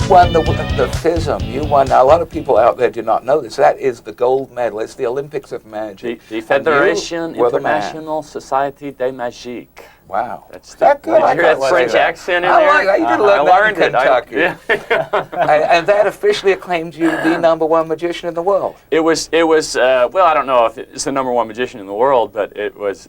won the FISM. You won. Now, a lot of people out there do not know this. That is the gold medal. It's the Olympics of Magic. The Fédération Internationale Société de Magique. Wow. That's that good? I hear that French accent in there. I like that. You did learn that in Kentucky. Yeah. and that officially acclaimed you the #1 magician in the world. It was. Well, I don't know if it's the #1 magician in the world, but it was.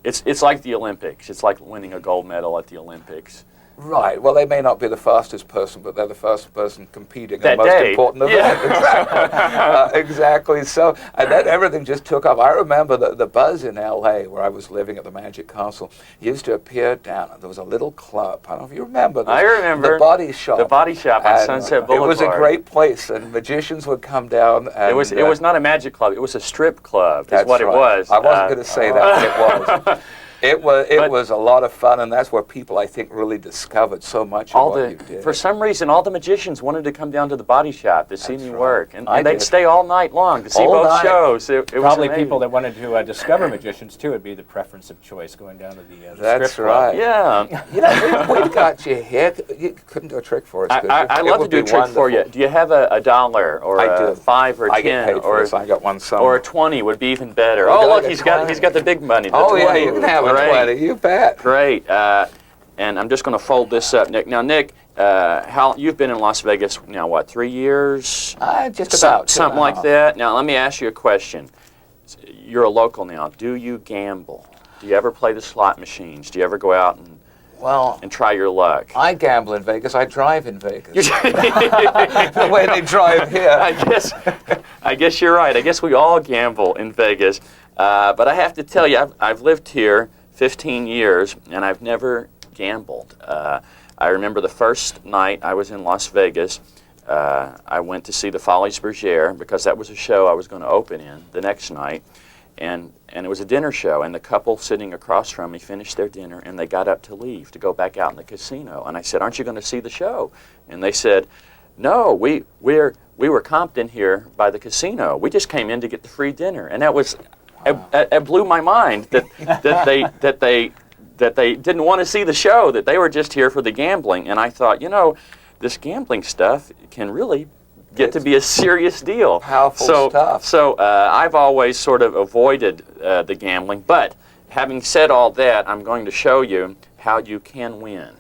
It's like the Olympics. It's like winning a gold medal at the Olympics. Right. Well, they may not be the fastest person, but they're the fastest person competing that in the most day. important event. Exactly. Exactly. So, and then everything just took off. I remember the buzz in L.A. where I was living at the Magic Castle used to appear down. There was a little club. I don't know if you remember this. I remember. The Body Shop. The Body Shop on Sunset Boulevard. It was a great place, and magicians would come down. And, it was not a magic club. It was a strip club. That's what right. It was. I wasn't going to say that, but it was. It was a lot of fun, and that's where people, I think, really discovered so much of what you did. For some reason, all the magicians wanted to come down to the Body Shop to see me work, and they'd did. stay all night long to see both shows. It Probably was people that wanted to discover magicians, too, would be the preference of choice going down to the That's strip club. right. Yeah. You know, we got you here. You couldn't do a trick for us, could you? I'd love to do a trick for you. Do you have a $1 or a 5 or 10 I get paid for this. I got one somewhere. or a 20 would be even better? Oh, Oh, look, he's got the big money. The Oh 20. yeah, you can have a 20. You bet. Great. And I'm just going to fold this up, Nick. Now, Nick, you've been in Las Vegas now, what, 3 years? Just about. Something like that. Now, let me ask you a question. You're a local now. Do you gamble? Do you ever play the slot machines? Do you ever go out and try your luck? I gamble in Vegas. I drive in Vegas. The way they drive here. I guess you're right. I guess we all gamble in Vegas. But I have to tell you, I've lived here 15 years, and I've never gambled. I remember the first night I was in Las Vegas, I went to see the Folies Bergère because that was a show I was going to open in the next night, and it was a dinner show, and the couple sitting across from me finished their dinner, and they got up to leave to go back out in the casino, and I said, "Aren't you going to see the show?" And they said, "No, we were comped in here by the casino. We just came in to get the free dinner," and that was. It blew my mind that they didn't want to see the show, that they were just here for the gambling. And I thought, this gambling stuff can really get to be a serious deal. Powerful stuff. So I've always sort of avoided the gambling. But having said all that, I'm going to show you how you can win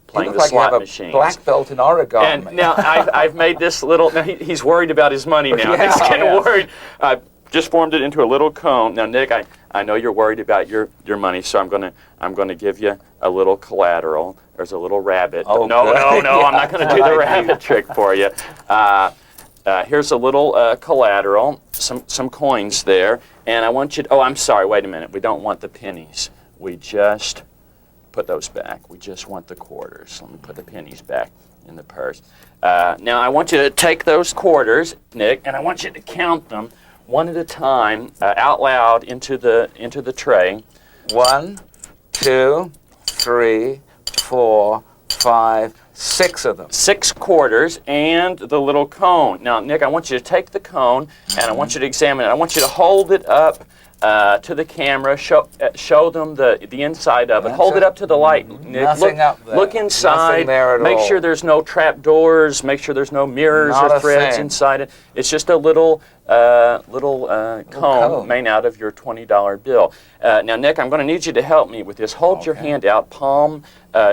playing the slot machines. Black belt in origami. And now I've made this little. Now he's worried about his money now. Yeah, he's getting worried. Just formed it into a little cone. Now, Nick, I know you're worried about your money, so I'm gonna give you a little collateral. There's a little rabbit. Oh, no, good. I'm not gonna do the rabbit trick for you. Here's a little collateral, some coins there, and I want you to, I'm sorry, wait a minute. We don't want the pennies. We just put those back. We just want the quarters. Let me put the pennies back in the purse. Now, I want you to take those quarters, Nick, and I want you to count them one at a time, out loud into the tray. 1, 2, 3, 4, 5, 6 of them. 6 quarters and the little cone. Now, Nick, I want you to take the cone and I want you to examine it. I want you to hold it up to the camera. Show them the inside of it. Hold it up to the light, Nick. Nothing up there. Look inside. Nothing there at Make all. sure there's no trap doors. Make sure there's no mirrors Not or a threads thing. inside it. It's just a little cone made out of your $20 bill. Now, Nick, I'm going to need you to help me with this. Hold your hand out, palm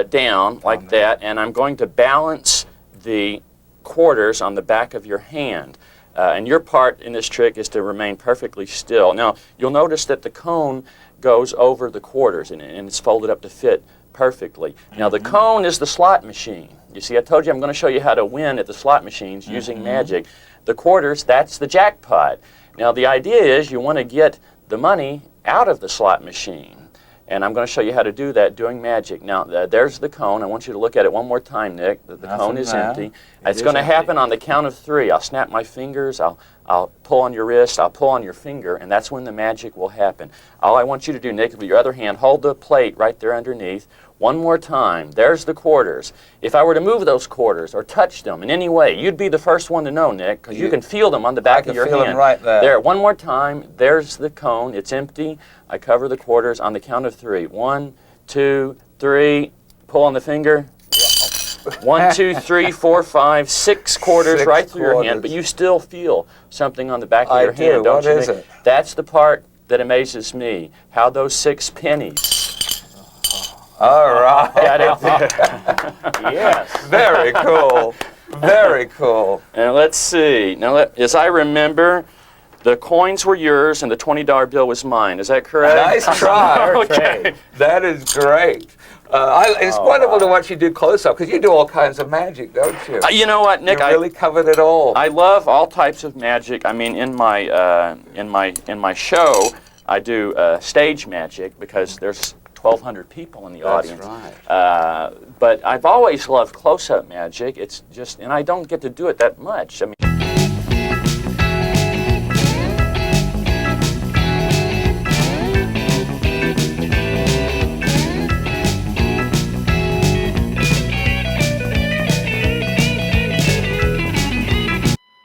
down like that, and I'm going to balance the quarters on the back of your hand. And your part in this trick is to remain perfectly still. Now, you'll notice that the cone goes over the quarters, and it's folded up to fit perfectly. Now, the cone is the slot machine. You see, I told you I'm going to show you how to win at the slot machines using magic. The quarters, that's the jackpot. Now, the idea is you want to get the money out of the slot machine. And I'm going to show you how to do that doing magic. Now, there's the cone. I want you to look at it one more time, Nick. The cone is empty. It's going to happen on the count of 3. I'll snap my fingers. I'll pull on your wrist. I'll pull on your finger. And that's when the magic will happen. All I want you to do, Nick, with your other hand, hold the plate right there underneath. One more time. There's the quarters. If I were to move those quarters or touch them in any way, you'd be the first one to know, Nick, because you can feel them on the back of your hand. I can feel them right there. There. One more time. There's the cone. It's empty. I cover the quarters on the count of 3. 1, 2, 3. Pull on the finger. 1, 2, 3, 4, 5, 6 quarters 6 right through your hand, quarters. but you still feel something on the back of I your do. hand, don't What you? is Nick? it? That's the part that amazes me. How those 6 pennies All right. got it there. Yes. Very cool. Very cool. And let's see. Now, as I remember, the coins were yours and the $20 bill was mine. Is that correct? Nice try. Okay. That is great. It's wonderful to watch you do close-up, because you do all kinds of magic, don't you? You know what, Nick? You really covered it all. I love all types of magic. I mean, in my show, I do stage magic because there's 1,200 people in the audience. Right. But I've always loved close-up magic. It's just, and I don't get to do it that much. I mean.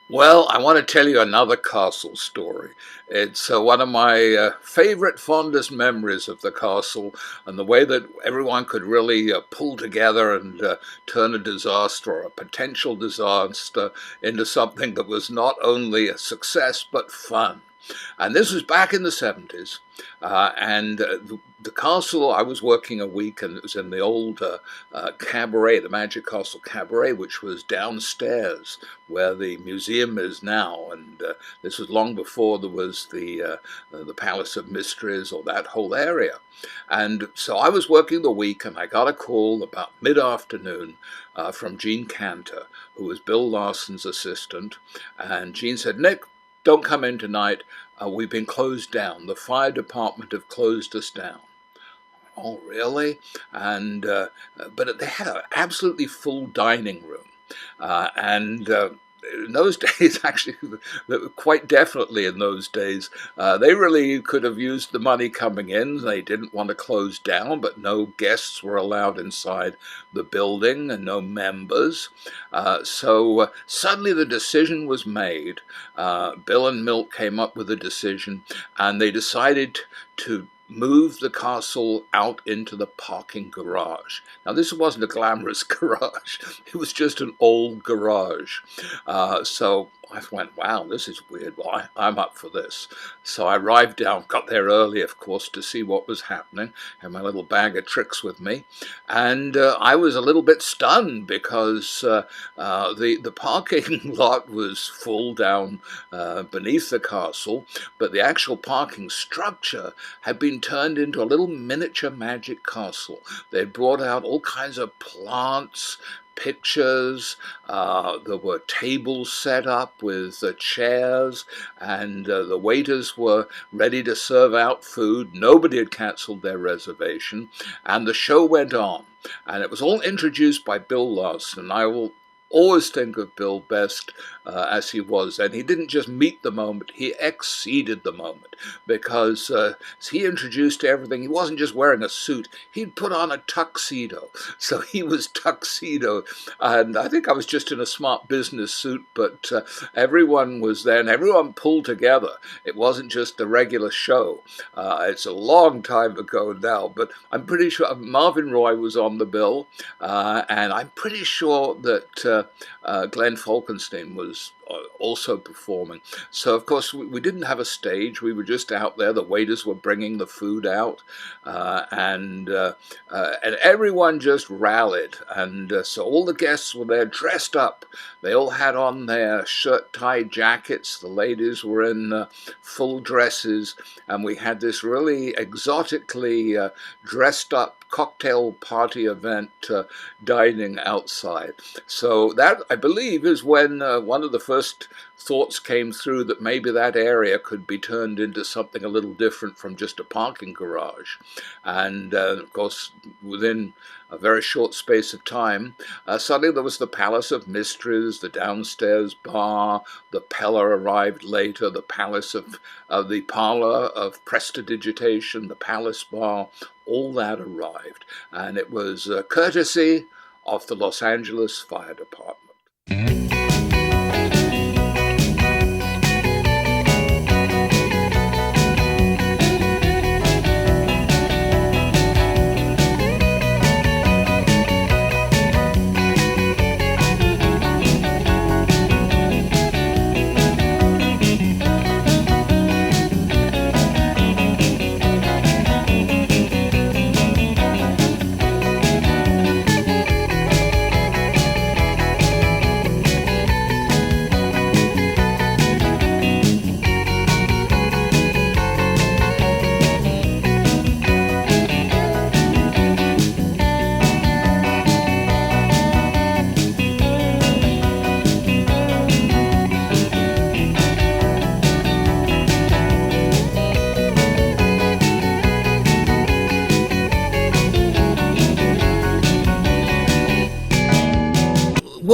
Well, I want to tell you another castle story. It's one of my favorite, fondest memories of the castle, and the way that everyone could really pull together and turn a disaster or a potential disaster into something that was not only a success but fun. And this was back in the 70s, and the castle, I was working a week, and it was in the old cabaret, the Magic Castle Cabaret, which was downstairs where the museum is now, and this was long before there was the Palace of Mysteries or that whole area. And so I was working the week, and I got a call about mid-afternoon from Gene Cantor, who was Bill Larson's assistant, and Gene said, "Nick, don't come in tonight. We've been closed down. The fire department have closed us down." Oh, really? And but they had an absolutely full dining room, and in those days, actually, quite definitely in those days, they really could have used the money coming in. They didn't want to close down, but no guests were allowed inside the building and no members. So suddenly the decision was made. Bill and Milt came up with a decision, and they decided to move the castle out into the parking garage. Now, this wasn't a glamorous garage. It was just an old garage. So I went, wow, this is weird. Well, I'm up for this. So I arrived down, got there early, of course, to see what was happening. Had my little bag of tricks with me. And I was a little bit stunned because the parking lot was full down beneath the castle, but the actual parking structure had been turned into a little miniature magic castle. They brought out all kinds of plants, pictures, there were tables set up with chairs, and the waiters were ready to serve out food. Nobody had canceled their reservation, and the show went on. And it was all introduced by Bill Larson. I will always think of Bill best as he was, and he didn't just meet the moment, he exceeded the moment, because as he introduced everything, he wasn't just wearing a suit, he'd put on a tuxedo. So he was tuxedo, and I think I was just in a smart business suit, but everyone was there, and everyone pulled together. It wasn't just a regular show. It's a long time ago now, but I'm pretty sure Marvin Roy was on the bill, and I'm pretty sure that Glenn Falkenstein was also performing. So, of course, we didn't have a stage. We were just out there. The waiters were bringing the food out, and everyone just rallied. And so all the guests were there dressed up. They all had on their shirt-tie jackets. The ladies were in full dresses, and we had this really exotically dressed up cocktail party event dining outside. So that, I believe, is when one of the first thoughts came through that maybe that area could be turned into something a little different from just a parking garage. And of course, within a very short space of time, suddenly there was the Palace of Mysteries, the downstairs bar, the Pella arrived later, the Palace of the Parlor of Prestidigitation, the Palace Bar, all that arrived. And it was courtesy of the Los Angeles Fire Department.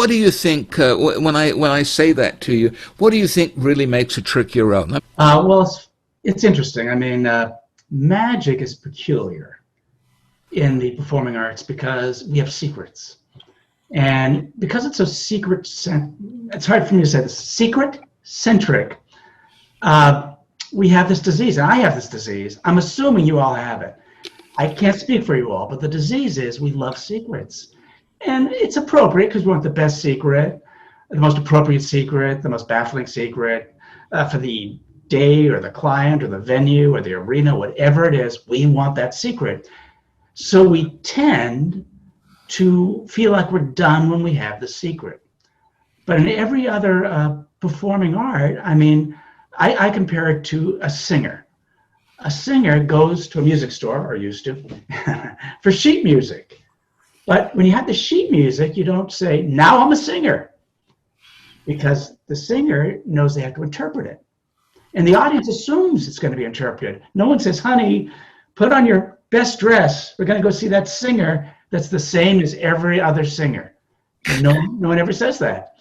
What do you think when I say that to you? What do you think really makes a trick your own? Well, it's interesting. I mean, magic is peculiar in the performing arts because we have secrets. And because it's so secret, it's hard for me to say this, secret-centric, we have this disease, and I have this disease. I'm assuming you all have it. I can't speak for you all, but the disease is we love secrets. And it's appropriate because we want the best secret, the most appropriate secret, the most baffling secret for the day or the client or the venue or the arena, whatever it is, we want that secret. So we tend to feel like we're done when we have the secret. But in every other performing art, I mean, I compare it to a singer. A singer goes to a music store, or used to, for sheet music. But when you have the sheet music, you don't say, now I'm a singer, because the singer knows they have to interpret it. And the audience assumes it's going to be interpreted. No one says, honey, put on your best dress. We're going to go see that singer that's the same as every other singer. And no one ever says that.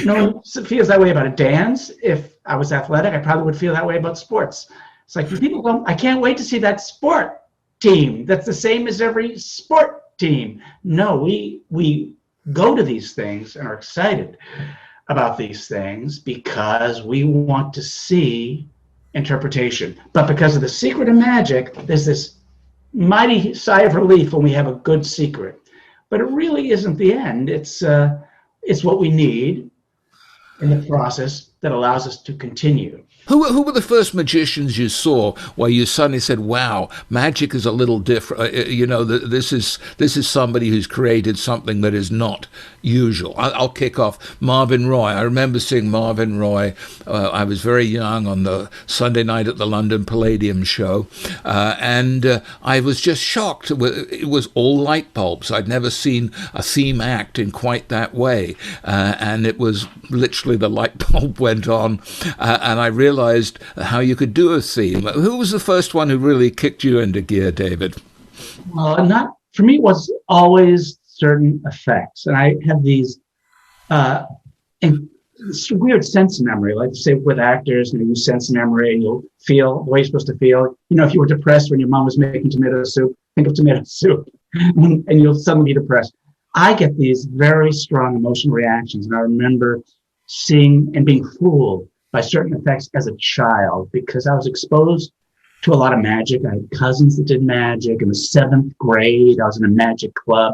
No one feels that way about a dance. If I was athletic, I probably would feel that way about sports. It's like, people go, I can't wait to see that sport team that's the same as every sport team. No, we go to these things and are excited about these things because we want to see interpretation. But because of the secret of magic, there's this mighty sigh of relief when we have a good secret. But it really isn't the end. It's what we need in the process that allows us to continue. Who were the first magicians you saw where you suddenly said, wow, magic is a little different, this is somebody who's created something that is not usual? I'll kick off. Marvin Roy. I remember seeing Marvin Roy. I was very young on the Sunday night at the London Palladium show, and I was just shocked. It was all light bulbs. I'd never seen a theme act in quite that way, and it was literally the light bulb went on, and I realized how you could do a theme. Who was the first one who really kicked you into gear, David? Well, not for me. It was always certain effects, and I have these weird sense memory. Like say with actors, you sense memory, and you'll feel the way you're supposed to feel. If you were depressed when your mom was making tomato soup, think of tomato soup, and you'll suddenly be depressed. I get these very strong emotional reactions, and I remember seeing and being fooled by certain effects as a child because I was exposed to a lot of magic. I had cousins that did magic. In the 7th grade, I was in a magic club.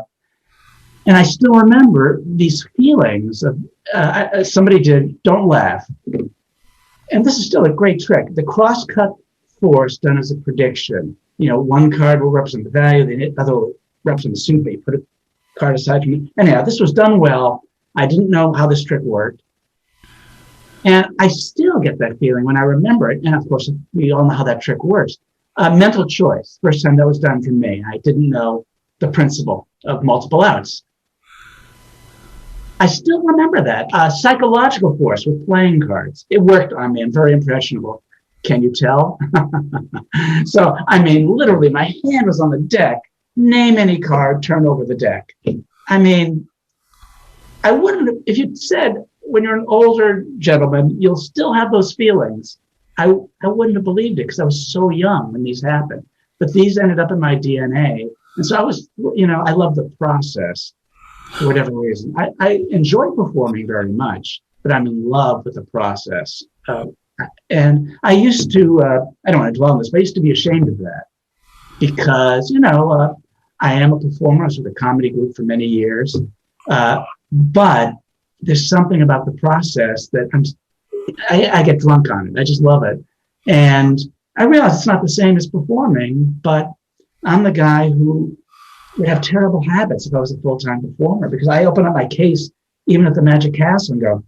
And I still remember these feelings of somebody did, don't laugh. And this is still a great trick. The cross-cut force done as a prediction. One card will represent the value, the other will represent the soup. You put a card aside from me. Anyhow, this was done well. I didn't know how this trick worked. And I still get that feeling when I remember it. And of course, we all know how that trick works. Mental choice, first time that was done to me. I didn't know the principle of multiple outs. I still remember that. Psychological force with playing cards. It worked on me. I'm very impressionable. Can you tell? So, literally, my hand was on the deck. Name any card, turn over the deck. I wouldn't, if you'd said, when you're an older gentleman, you'll still have those feelings. I wouldn't have believed it because I was so young when these happened. But these ended up in my DNA. And so I was, I love the process for whatever reason. I enjoy performing very much, but I'm in love with the process. And I used to, I don't want to dwell on this, but I used to be ashamed of that because, I am a performer. I was with a comedy group for many years. But there's something about the process that I get drunk on it. I just love it. And I realize it's not the same as performing, but I'm the guy who would have terrible habits if I was a full-time performer because I open up my case even at the Magic Castle and go,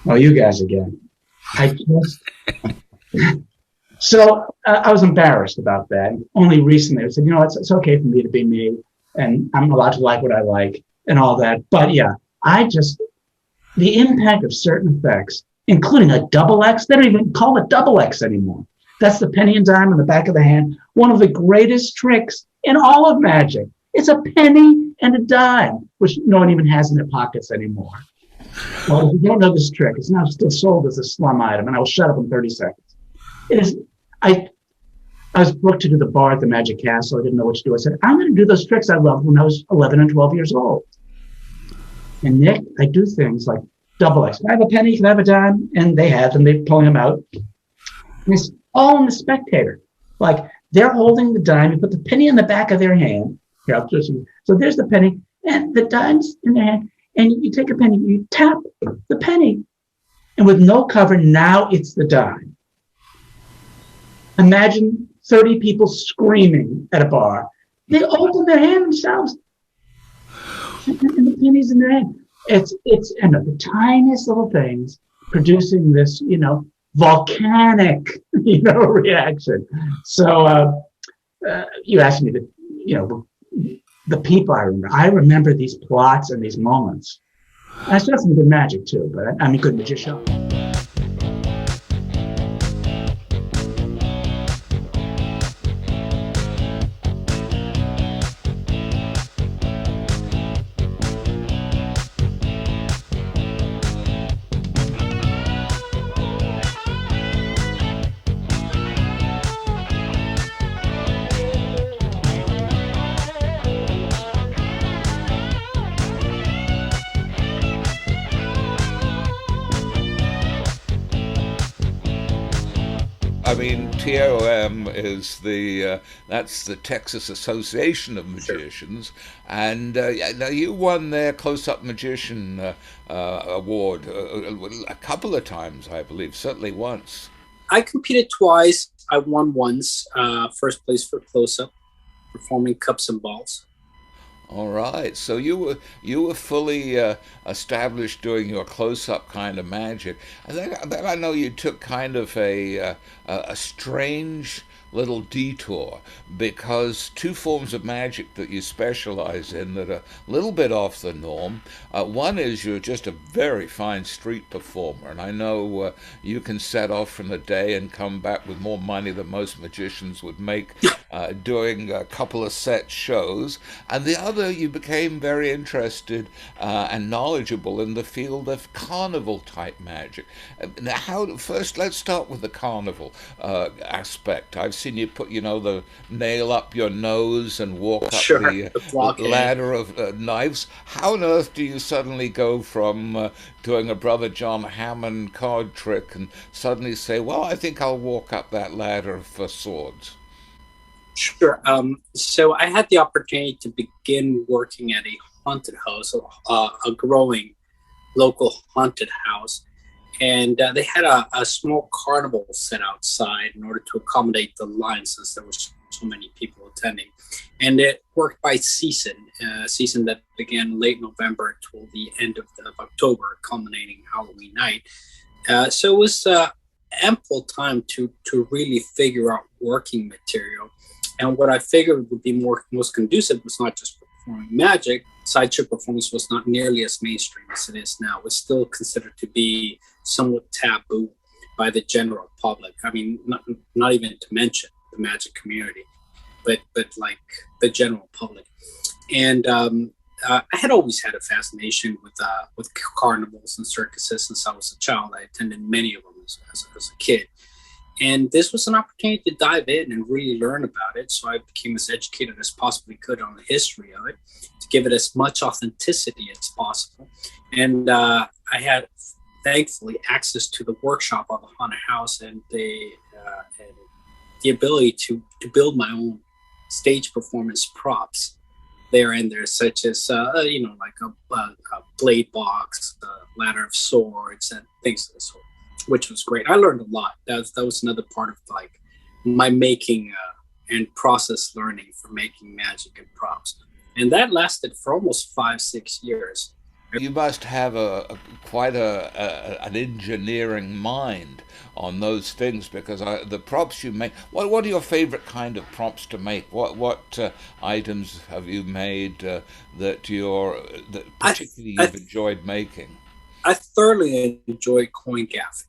oh, you guys again. So I was embarrassed about that. Only recently I said, it's okay for me to be me and I'm allowed to like what I like and all that. But yeah, the impact of certain effects, including a double X, they don't even call it double X anymore. That's the penny and dime on the back of the hand. One of the greatest tricks in all of magic. It's a penny and a dime, which no one even has in their pockets anymore. Well, if you don't know this trick, it's now still sold as a slum item, and I will shut up in 30 seconds. It is, I was booked to do the bar at the Magic Castle. I didn't know what to do. I said, I'm going to do those tricks I loved when I was 11 and 12 years old. And Nick, I do things like double X. Can I have a penny? Can I have a dime? And they have, and they're pulling them out. And it's all in the spectator. Like, they're holding the dime. You put the penny in the back of their hand. Here, I'll just, so there's the penny, and the dime's in their hand. And you take a penny, you tap the penny, and with no cover, now it's the dime. Imagine 30 people screaming at a bar. They open their hand themselves, and the penny's in their hand. It's the tiniest little things producing this, volcanic, reaction. So you asked me to, the people I remember these plots and these moments. I still have some good magic too, but I'm a good magician. I mean, TOM is that's the Texas Association of Magicians, and now you won their Close-Up Magician award a couple of times, I believe, certainly once. I competed twice. I won once, first place for Close-Up, performing Cups and Balls. All right, so you were fully established doing your close-up kind of magic. And then I know you took kind of a strange little detour, because two forms of magic that you specialize in that are a little bit off the norm. One is you're just a very fine street performer, and I know you can set off from the day and come back with more money than most magicians would make doing a couple of set shows. And the other, you became very interested and knowledgeable in the field of carnival type magic. Now, first, let's start with the carnival aspect. I've seen you put, the nail up your nose and walk up the ladder of knives. How on earth do you suddenly go from doing a Brother John Hammond card trick and suddenly say, well, I think I'll walk up that ladder for swords? Sure. So I had the opportunity to begin working at a haunted house, a growing local haunted house. And they had a small carnival set outside in order to accommodate the line, since there were so many people attending. And it worked by season, a season that began late November till the end of October, culminating Halloween night. So it was ample time to really figure out working material. And what I figured would be most conducive was not just performing magic. Sideshow performance was not nearly as mainstream as it is now. It's still considered to be somewhat taboo by the general public. I mean, not even to mention the magic community, but like the general public. And I had always had a fascination with carnivals and circuses since I was a child. I attended many of them as a kid. And this was an opportunity to dive in and really learn about it. So I became as educated as possibly could on the history of it, to give it as much authenticity as possible. And I had, thankfully, access to the workshop of the haunted house and the ability to build my own stage performance props there and there, such as, like a blade box, a ladder of swords, and things of the sort, which was great. I learned a lot. That was another part of like my making and process learning for making magic and props. And that lasted for almost 5-6 years. You must have quite an engineering mind on those things, because the props you make. What are your favorite kind of props to make? What items have you made that particularly you've enjoyed making? I thoroughly enjoy coin gaffing.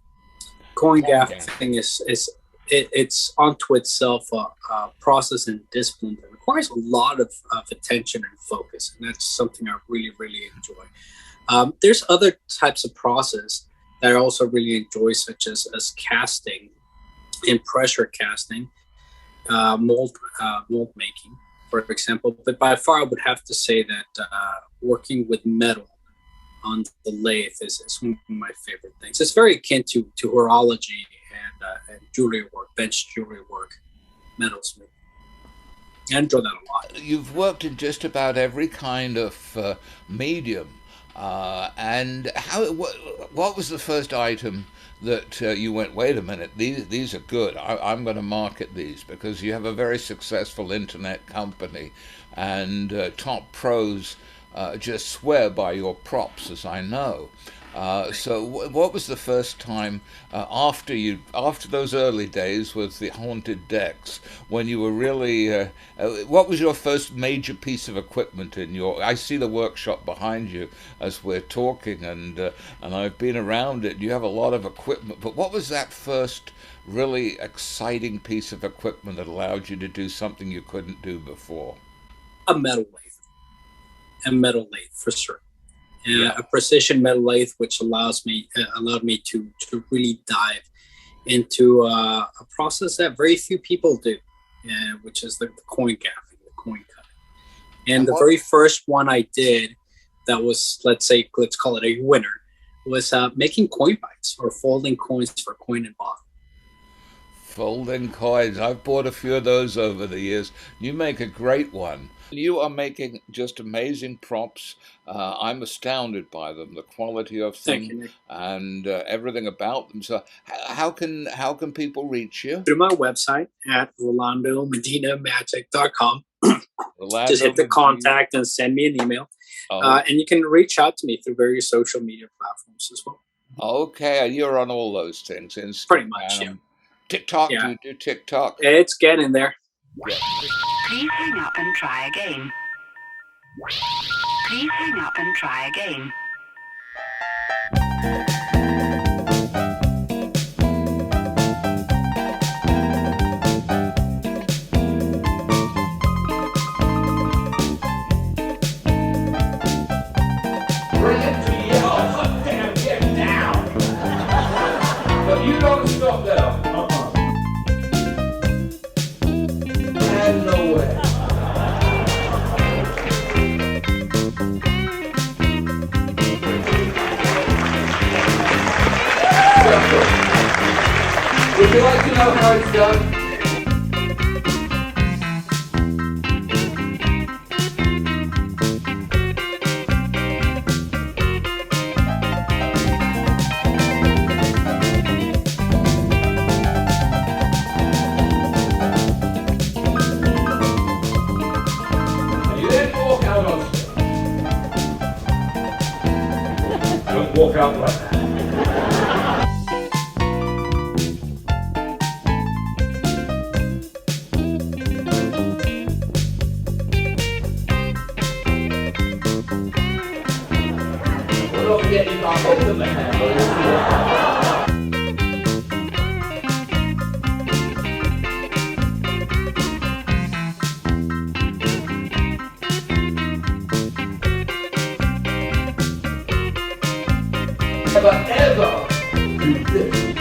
Coin gaffing is it's unto itself a process and discipline that requires a lot of attention and focus, and that's something I really, really enjoy. There's other types of process that I also really enjoy, such as casting and pressure casting, mold making, for example. But by far, I would have to say that working with metal on the lathe is one of my favorite things. It's very akin to horology and jewelry work, bench jewelry work, metalsmith. I enjoy that a lot. You've worked in just about every kind of medium. And what was the first item that you went, wait a minute, these are good, I'm going to market these, because you have a very successful internet company, and top pros just swear by your props, as I know. So what was the first time after those early days with the haunted decks, when you were really what was your first major piece of equipment in your? I see the workshop behind you as we're talking, and I've been around it. You have a lot of equipment, but what was that first really exciting piece of equipment that allowed you to do something you couldn't do before? A metal lathe for sure. A precision metal lathe, which allowed me to really dive into a process that very few people do, which is the coin gaffing, the coin cutting. And the very first one I did that was, let's call it a winner, was making coin bites, or folding coins for coin and bottle. Folding coins. I've bought a few of those over the years. You make a great one. You are making just amazing props. I'm astounded by them, the quality of them. Thank you, Nick. And everything about them. So how can people reach you? Through my website at RolandoMedinaMagic.com. Just hit the Medina. contact and send me an email. And you can reach out to me through various social media platforms as well. Okay, you're on all those things. Instagram, Pretty much, yeah. TikTok, Yeah. do you do TikTok? It's getting there. Yeah. Please hang up and try again. Please hang up and try again. Bring it to you. Oh, damn, get down. But you don't stop there. And no way. Would you like to know how it's done? You didn't walk out on stage. Don't walk out like that. Don't forget you got hold of the handle. Ever do this.